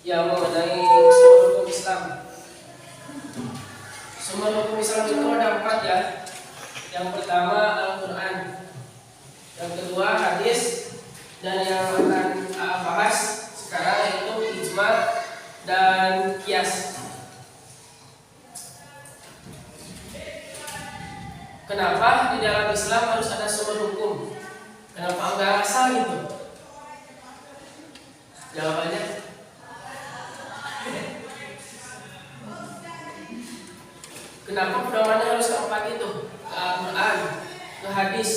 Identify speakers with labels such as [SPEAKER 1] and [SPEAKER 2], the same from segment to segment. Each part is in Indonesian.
[SPEAKER 1] yang mengenai sumber hukum Islam. Sumber hukum Islam itu ada 4 ya. Yang pertama Al-Quran, yang kedua hadis, dan yang akan bahas sekarang yaitu ijma dan qiyas. Kenapa di dalam Islam harus ada sumber hukum? Kenapa enggak asal gitu? Jawabannya kenapa pedomannya harus keempat itu? Ke Al-Quran, ke hadis,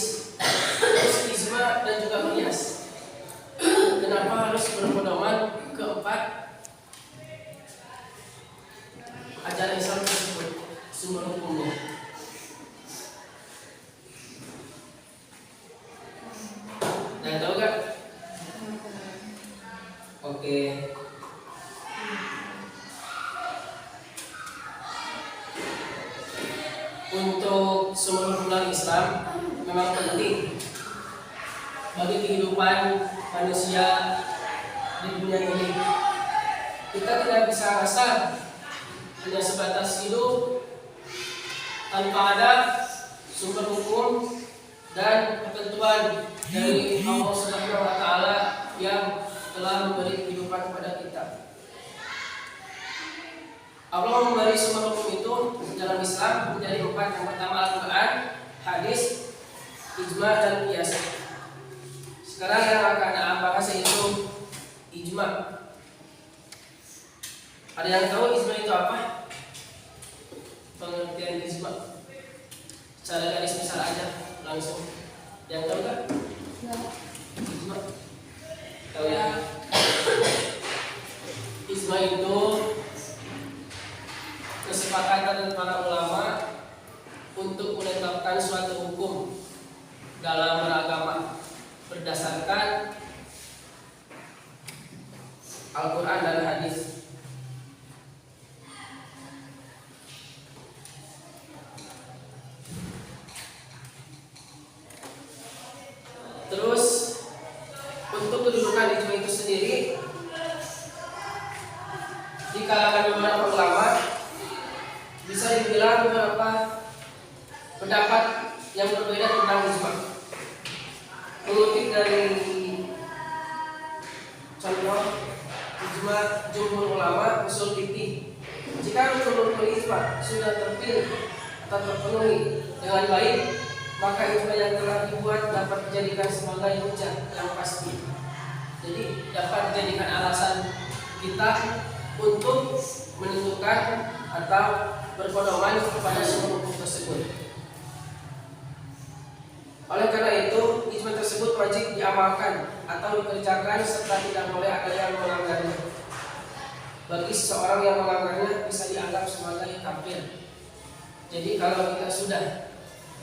[SPEAKER 1] terus ijma dan juga qiyas. Kenapa harus berpedoman keempat ajaran Islam tersebut, sumber hukumnya? Dan tahu gak? Oke. Untuk sumber hukum Islam memang penting bagi kehidupan manusia di dunia ini. Kita tidak bisa asal hanya sebatas hidup tanpa ada sumber hukum dan ketentuan dari Allah Subhanahu wa taala yang telah memberi kehidupan kepada kita. Allah memberi sumber hukum itu dalam Islam menjadi 4. Yang pertama Al-Quran, hadis, ijma dan qiyas. Sekarang yang akan bahas yaitu ijma. Ada yang tahu ijma itu apa? Pengertian ijma secara garis besar aja langsung. Yang tahu kan? Ijma. Tahu ya? Ijma itu kesepakatan para ulama untuk menetapkan suatu hukum dalam beragama berdasarkan Al-Quran dan hadis. Terus untuk kedudukan ijma itu sendiri di kalangan beberapa ulama bisa dibilang beberapa pendapat yang berbeda tentang ijma. Mengutip dari contoh ijma jumhur ulama usul fikih, jika rukun-rukun ijma sudah terpilih atau terpenuhi dengan baik, maka ijma yang telah dibuat dapat dijadikan sebagai hujah yang pasti. Jadi dapat dijadikan alasan kita untuk menentukan atau berpedoman kepada sumber hukum tersebut. Oleh karena itu, ijma tersebut wajib diamalkan atau dikerjakan serta tidak boleh ada yang melanggarnya. Bagi seseorang yang melanggarnya bisa dianggap sebagai kafir. Jadi kalau kita sudah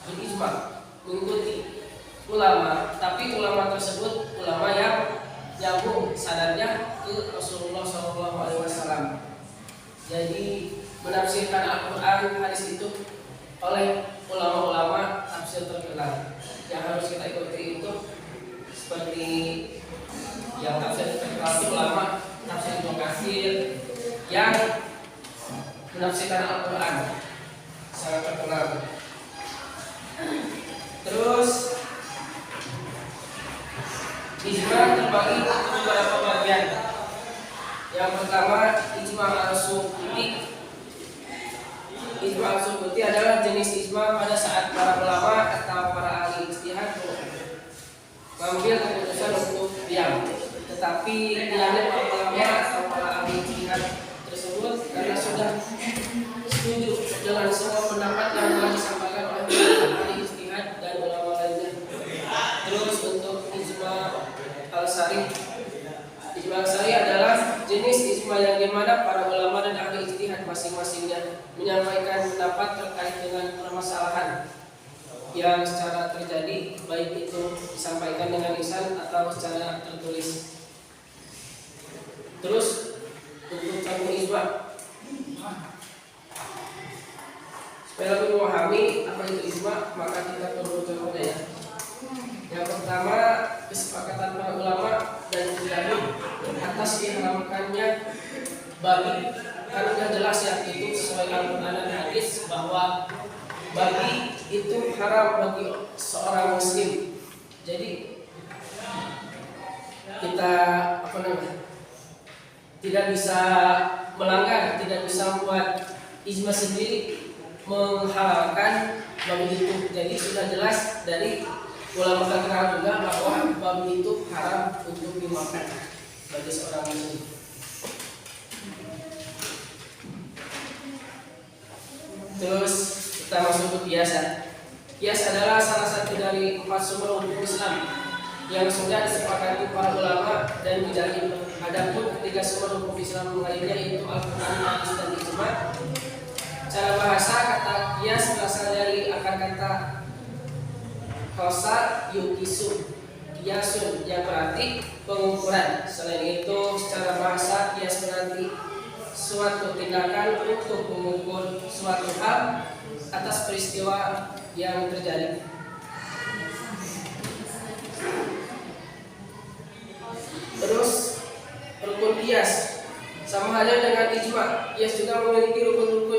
[SPEAKER 1] berijma mengikuti ulama, tapi ulama tersebut ulama yang nyambung sadarnya ke Rasulullah SAW. Jadi menafsirkan Al-Quran, hadis itu oleh ulama-ulama tafsir terkenal. Yang harus kita ikuti itu seperti yang tafsir terkenal ulama tafsir Ibnu Katsir yang menafsirkan Al-Quran sangat terkenal. Terus ijma terbagi into beberapa bagian. Yang pertama ijma al-sukuti. Ijma al-sukuti adalah jenis ijma pada saat para ulama atau para ahli ijtihad mengambil keputusan untuk diam, tetapi diambil para ulama atau para ahli ijtihad tersebut karena sudah setuju dengan semua pendapat yang telah disampaikan oleh ahli ijtihad dan ulama lainnya. Terus untuk ijma al-sari. Ijma al-sari adalah jenis ijma yang dimana para ulama dan ahli ijtihad masing-masingnya menyampaikan pendapat terkait dengan permasalahan yang secara terjadi, baik itu disampaikan dengan lisan atau secara tertulis. Terus untuk contoh ijma, supaya lebih memahami apa itu ijma, maka kita perlu contohnya ya. Yang pertama, kesepakatan para ulama dan mujtahid atas diharamkannya bagi, kan udah jelas ya itu sesuai Al-Quran dan hadis bahwa bagi itu haram bagi seorang muslim. Jadi kita tidak bisa melanggar, tidak bisa membuat ijma sendiri menghalalkan babi itu. Jadi sudah jelas dari ulama terkenal juga bahwa babi itu haram untuk dimakan bagi seorang muslim. Terus kita masuk ke kias. Kias adalah salah satu dari 4 sumber hukum Islam yang sudah disepakati para ulama dan bid'ah. Adapun ketiga sumber hukum Islam lainnya yaitu Al-Quran, hadis dan ijma. Cara bahasa kata kias berasal dari akar kata kosa yukisu, kiasun yang berarti pengukuran. Selain itu, secara bahasa kias berarti suatu tindakan untuk mengukur suatu hal atas peristiwa yang terjadi. Terus rukun kias sama halnya dengan ijma, kias juga memiliki rukun-rukun